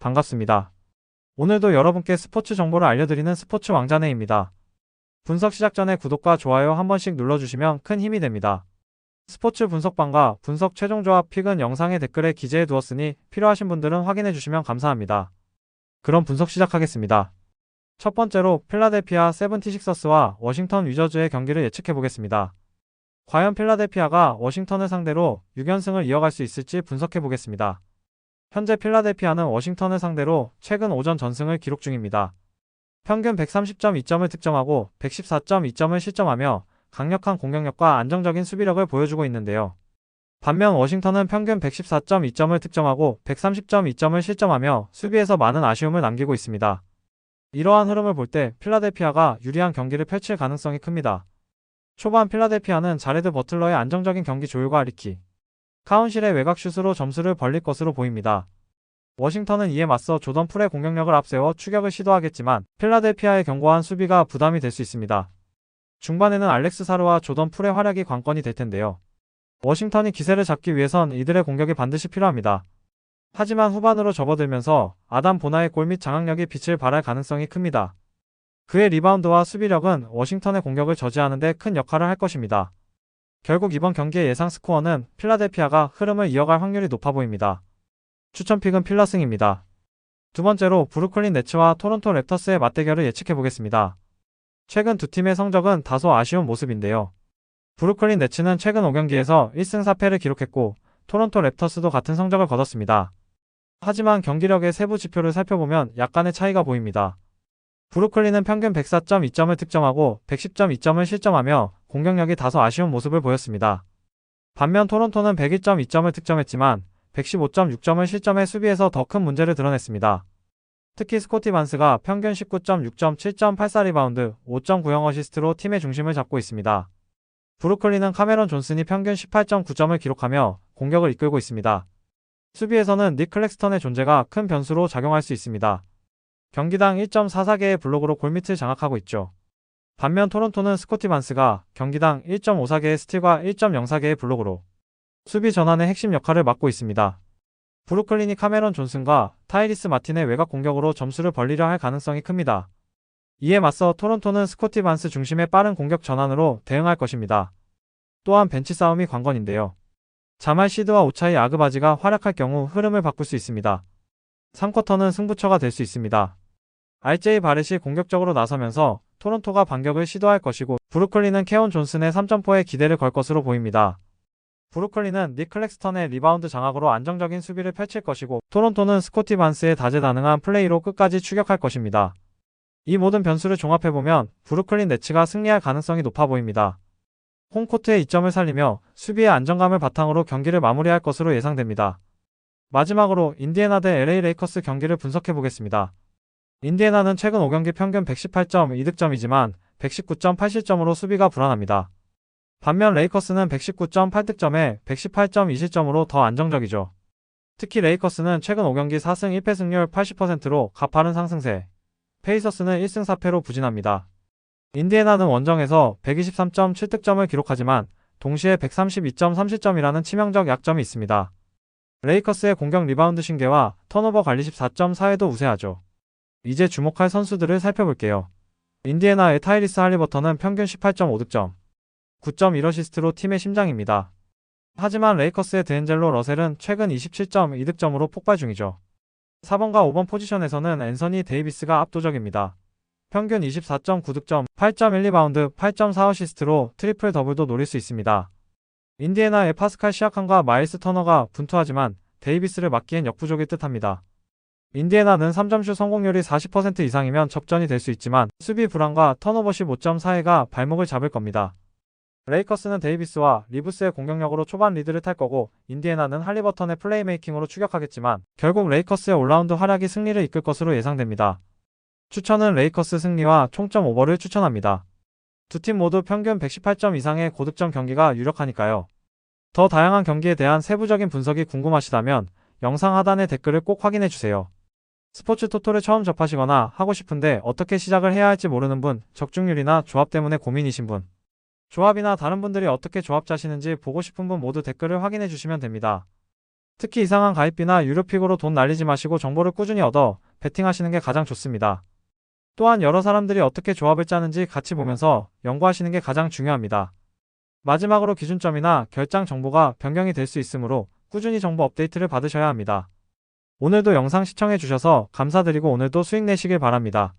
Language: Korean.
반갑습니다. 오늘도 여러분께 스포츠 정보를 알려드리는 스포츠 왕자네입니다. 분석 시작 전에 구독과 좋아요 한 번씩 눌러주시면 큰 힘이 됩니다. 스포츠 분석방과 분석 최종 조합 픽은 영상의 댓글에 기재해 두었으니 필요하신 분들은 확인해 주시면 감사합니다. 그럼 분석 시작하겠습니다. 첫 번째로 필라델피아 세븐티식서스와 워싱턴 위저즈의 경기를 예측해 보겠습니다. 과연 필라델피아가 워싱턴을 상대로 6연승을 이어갈 수 있을지 분석해 보겠습니다. 현재 필라델피아는 워싱턴을 상대로 최근 오전 전승을 기록 중입니다. 평균 130.2점을 득점하고 114.2점을 실점하며 강력한 공격력과 안정적인 수비력을 보여주고 있는데요. 반면 워싱턴은 평균 114.2점을 득점하고 130.2점을 실점하며 수비에서 많은 아쉬움을 남기고 있습니다. 이러한 흐름을 볼 때 필라델피아가 유리한 경기를 펼칠 가능성이 큽니다. 초반 필라델피아는 자레드 버틀러의 안정적인 경기 조율과 리키 카운실의 외곽슛으로 점수를 벌릴 것으로 보입니다. 워싱턴은 이에 맞서 조던 풀의 공격력을 앞세워 추격을 시도하겠지만 필라델피아의 견고한 수비가 부담이 될 수 있습니다. 중반에는 알렉스 사르와 조던 풀의 활약이 관건이 될 텐데요. 워싱턴이 기세를 잡기 위해선 이들의 공격이 반드시 필요합니다. 하지만 후반으로 접어들면서 아담 보나의 골 및 장악력이 빛을 발할 가능성이 큽니다. 그의 리바운드와 수비력은 워싱턴의 공격을 저지하는 데 큰 역할을 할 것입니다. 결국 이번 경기의 예상 스코어는 필라델피아가 흐름을 이어갈 확률이 높아 보입니다. 추천픽은 필라승입니다. 두 번째로 브루클린 네츠와 토론토 랩터스의 맞대결을 예측해 보겠습니다. 최근 두 팀의 성적은 다소 아쉬운 모습인데요. 브루클린 네츠는 최근 5경기에서 1승 4패를 기록했고 토론토 랩터스도 같은 성적을 거뒀습니다. 하지만 경기력의 세부 지표를 살펴보면 약간의 차이가 보입니다. 브루클린은 평균 104.2점을 득점하고 110.2점을 실점하며 공격력이 다소 아쉬운 모습을 보였습니다. 반면 토론토는 101.2점을 득점했지만 115.6점을 실점해 수비에서 더 큰 문제를 드러냈습니다. 특히 스코티 반스가 평균 19.6점, 7.84 리바운드, 5.90 어시스트로 팀의 중심을 잡고 있습니다. 브루클린은 카메론 존슨이 평균 18.9점을 기록하며 공격을 이끌고 있습니다. 수비에서는 닉 클렉스턴의 존재가 큰 변수로 작용할 수 있습니다. 경기당 1.44개의 블록으로 골밑을 장악하고 있죠. 반면 토론토는 스코티 반스가 경기당 1.54개의 스틸과 1.04개의 블록으로 수비 전환의 핵심 역할을 맡고 있습니다. 브루클린이 카메론 존슨과 타이리스 마틴의 외곽 공격으로 점수를 벌리려 할 가능성이 큽니다. 이에 맞서 토론토는 스코티 반스 중심의 빠른 공격 전환으로 대응할 것입니다. 또한 벤치 싸움이 관건인데요. 자말 시드와 오차이 아그바지가 활약할 경우 흐름을 바꿀 수 있습니다. 3쿼터는 승부처가 될 수 있습니다. RJ 바렛이 공격적으로 나서면서 토론토가 반격을 시도할 것이고 브루클린은 케온 존슨의 3점포에 기대를 걸 것으로 보입니다. 브루클린은 닉 클렉스턴의 리바운드 장악으로 안정적인 수비를 펼칠 것이고 토론토는 스코티 반스의 다재다능한 플레이로 끝까지 추격할 것입니다. 이 모든 변수를 종합해보면 브루클린 네츠가 승리할 가능성이 높아 보입니다. 홈코트의 이점을 살리며 수비의 안정감을 바탕으로 경기를 마무리할 것으로 예상됩니다. 마지막으로 인디애나 대 LA 레이커스 경기를 분석해보겠습니다. 인디애나는 최근 5경기 평균 118.2득점이지만 119.8실점으로 수비가 불안합니다. 반면 레이커스는 119.8득점에 118.2실점으로 더 안정적이죠. 특히 레이커스는 최근 5경기 4승 1패 승률 80%로 가파른 상승세, 페이서스는 1승 4패로 부진합니다. 인디애나는 원정에서 123.7득점을 기록하지만 동시에 132.3실점이라는 치명적 약점이 있습니다. 레이커스의 공격 리바운드 신계와 턴오버 관리 14.4에도 우세하죠. 이제 주목할 선수들을 살펴볼게요. 인디애나의 타이리스 할리버턴은 평균 18.5득점, 9.1어시스트로 팀의 심장입니다. 하지만 레이커스의 드앤젤로 러셀은 최근 27.2득점으로 폭발 중이죠. 4번과 5번 포지션에서는 앤서니 데이비스가 압도적입니다. 평균 24.9득점, 8.1리바운드, 8.4어시스트로 트리플 더블도 노릴 수 있습니다. 인디애나의 파스칼 시아칸과 마일스 터너가 분투하지만 데이비스를 막기엔 역부족일 듯합니다. 인디애나는 3점슛 성공률이 40% 이상이면 접전이 될 수 있지만 수비 불안과 턴오버 15.4회가 발목을 잡을 겁니다. 레이커스는 데이비스와 리브스의 공격력으로 초반 리드를 탈 거고 인디애나는 할리버턴의 플레이메이킹으로 추격하겠지만 결국 레이커스의 올라운드 활약이 승리를 이끌 것으로 예상됩니다. 추천은 레이커스 승리와 총점 오버를 추천합니다. 두 팀 모두 평균 118점 이상의 고득점 경기가 유력하니까요. 더 다양한 경기에 대한 세부적인 분석이 궁금하시다면 영상 하단의 댓글을 꼭 확인해주세요. 스포츠 토토를 처음 접하시거나 하고 싶은데 어떻게 시작을 해야 할지 모르는 분, 적중률이나 조합 때문에 고민이신 분, 조합이나 다른 분들이 어떻게 조합 짜시는지 보고 싶은 분 모두 댓글을 확인해 주시면 됩니다. 특히 이상한 가입비나 유료픽으로 돈 날리지 마시고 정보를 꾸준히 얻어 베팅하시는 게 가장 좋습니다. 또한 여러 사람들이 어떻게 조합을 짜는지 같이 보면서 연구하시는 게 가장 중요합니다. 마지막으로 기준점이나 결장 정보가 변경이 될 수 있으므로 꾸준히 정보 업데이트를 받으셔야 합니다. 오늘도 영상 시청해주셔서 감사드리고 오늘도 수익 내시길 바랍니다.